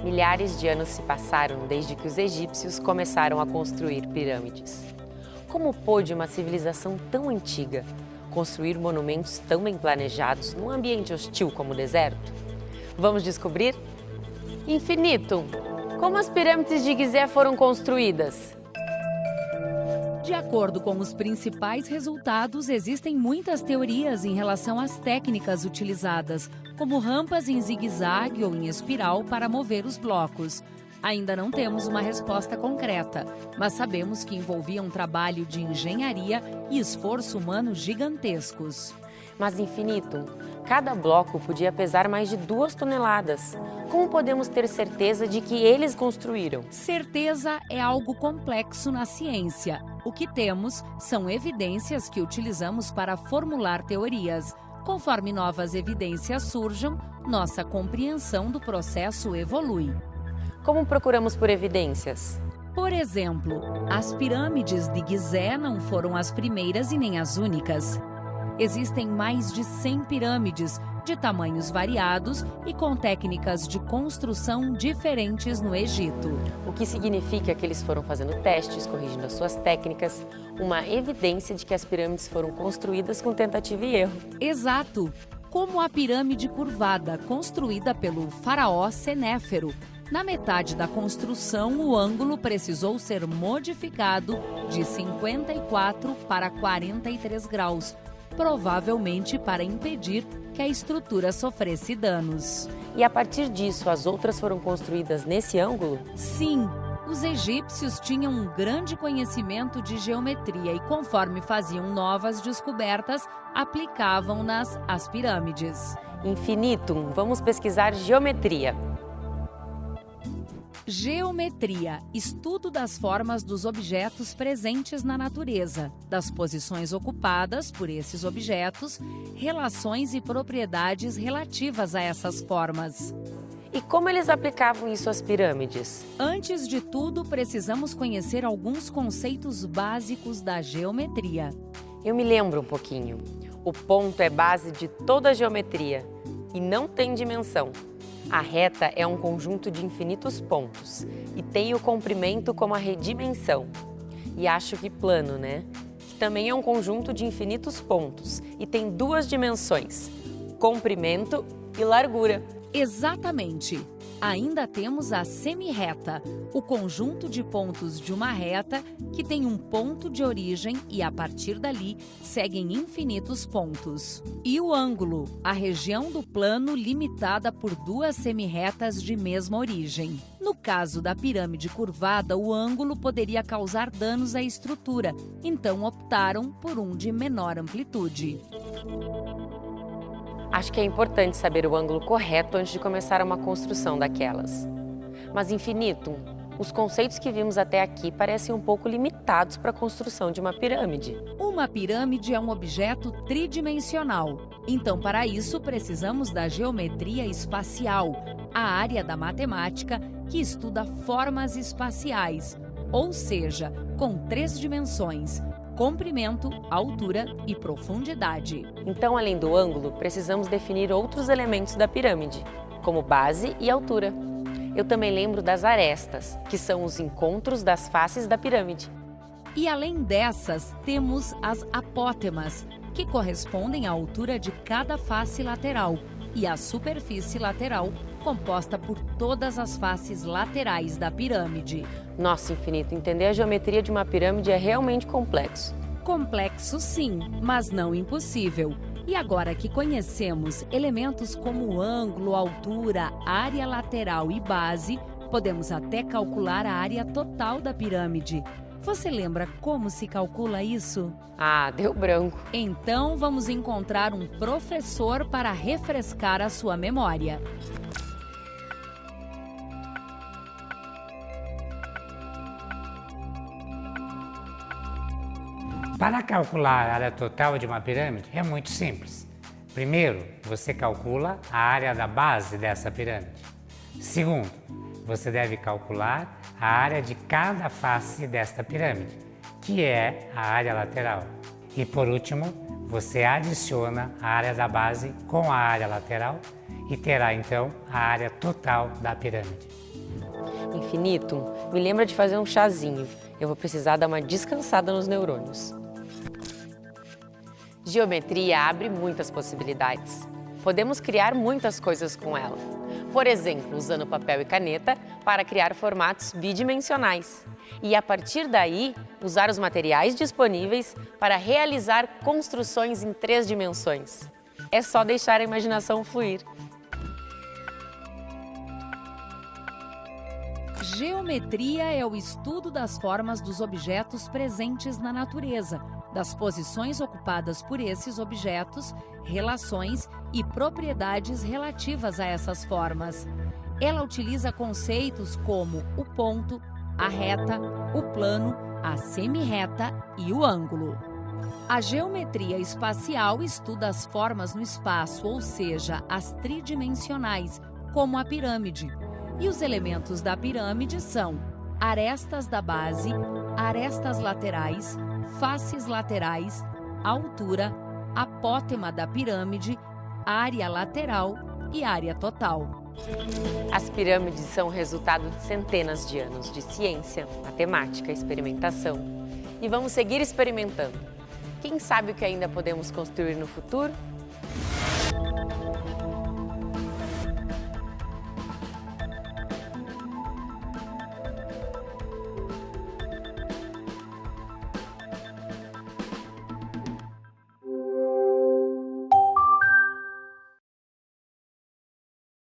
Milhares de anos se passaram desde que os egípcios começaram a construir pirâmides. Como pôde uma civilização tão antiga construir monumentos tão bem planejados num ambiente hostil como o deserto? Vamos descobrir? Infinitum, como as pirâmides de Gizé foram construídas? De acordo com os principais resultados, existem muitas teorias em relação às técnicas utilizadas, como rampas em zigue-zague ou em espiral para mover os blocos. Ainda não temos uma resposta concreta, mas sabemos que envolvia um trabalho de engenharia e esforço humano gigantescos. Mas Infinitum, cada bloco podia pesar mais de 2 toneladas. Como podemos ter certeza de que eles construíram? Certeza é algo complexo na ciência. O que temos são evidências que utilizamos para formular teorias. Conforme novas evidências surjam, nossa compreensão do processo evolui. Como procuramos por evidências? Por exemplo, as pirâmides de Gizé não foram as primeiras e nem as únicas. Existem mais de 100 pirâmides, de tamanhos variados e com técnicas de construção diferentes no Egito. O que significa que eles foram fazendo testes, corrigindo as suas técnicas, uma evidência de que as pirâmides foram construídas com tentativa e erro. Exato! Como a pirâmide curvada, construída pelo faraó Senéfero. Na metade da construção, o ângulo precisou ser modificado de 54 para 43 graus, provavelmente para impedir que a estrutura sofresse danos. E a partir disso, as outras foram construídas nesse ângulo? Sim, os egípcios tinham um grande conhecimento de geometria e, conforme faziam novas descobertas, aplicavam-nas às pirâmides. Infinitum, vamos pesquisar geometria. Geometria, estudo das formas dos objetos presentes na natureza, das posições ocupadas por esses objetos, relações e propriedades relativas a essas formas. E como eles aplicavam isso às pirâmides? Antes de tudo, precisamos conhecer alguns conceitos básicos da geometria. Eu me lembro um pouquinho. O ponto é base de toda a geometria e não tem dimensão. A reta é um conjunto de infinitos pontos e tem o comprimento como a redimensão. E acho que plano, né? Que também é um conjunto de infinitos pontos e tem 2 dimensões, comprimento e largura. Exatamente! Ainda temos a semirreta, o conjunto de pontos de uma reta que tem um ponto de origem e, a partir dali, seguem infinitos pontos. E o ângulo, a região do plano limitada por 2 semirretas de mesma origem. No caso da pirâmide curvada, o ângulo poderia causar danos à estrutura, então optaram por um de menor amplitude. Acho que é importante saber o ângulo correto antes de começar uma construção daquelas. Mas Infinitum, os conceitos que vimos até aqui parecem um pouco limitados para a construção de uma pirâmide. Uma pirâmide é um objeto tridimensional. Então, para isso, precisamos da geometria espacial, a área da matemática que estuda formas espaciais, ou seja, com 3 dimensões: comprimento, altura e profundidade. Então, além do ângulo, precisamos definir outros elementos da pirâmide, como base e altura. Eu também lembro das arestas, que são os encontros das faces da pirâmide. E além dessas, temos as apótemas, que correspondem à altura de cada face lateral, e a superfície lateral, composta por todas as faces laterais da pirâmide. Nossa, Infinito, entender a geometria de uma pirâmide é realmente complexo. Complexo sim, mas não impossível. E agora que conhecemos elementos como ângulo, altura, área lateral e base, podemos até calcular a área total da pirâmide. Você lembra como se calcula isso? Ah, deu branco. Então vamos encontrar um professor para refrescar a sua memória. Para calcular a área total de uma pirâmide é muito simples. Primeiro, você calcula a área da base dessa pirâmide. Segundo, você deve calcular a área de cada face desta pirâmide, que é a área lateral. E por último, você adiciona a área da base com a área lateral e terá então a área total da pirâmide. Infinito, me lembra de fazer um chazinho. Eu vou precisar dar uma descansada nos neurônios. Geometria abre muitas possibilidades. Podemos criar muitas coisas com ela. Por exemplo, usando papel e caneta para criar formatos bidimensionais. E a partir daí, usar os materiais disponíveis para realizar construções em 3 dimensões. É só deixar a imaginação fluir. Geometria é o estudo das formas dos objetos presentes na natureza, das posições ocupadas por esses objetos, relações e propriedades relativas a essas formas. Ela utiliza conceitos como o ponto, a reta, o plano, a semi-reta e o ângulo. A geometria espacial estuda as formas no espaço, ou seja, as tridimensionais, como a pirâmide. E os elementos da pirâmide são arestas da base, arestas laterais, faces laterais, altura, apótema da pirâmide, área lateral e área total. As pirâmides são resultado de centenas de anos de ciência, matemática, experimentação. E vamos seguir experimentando. Quem sabe o que ainda podemos construir no futuro?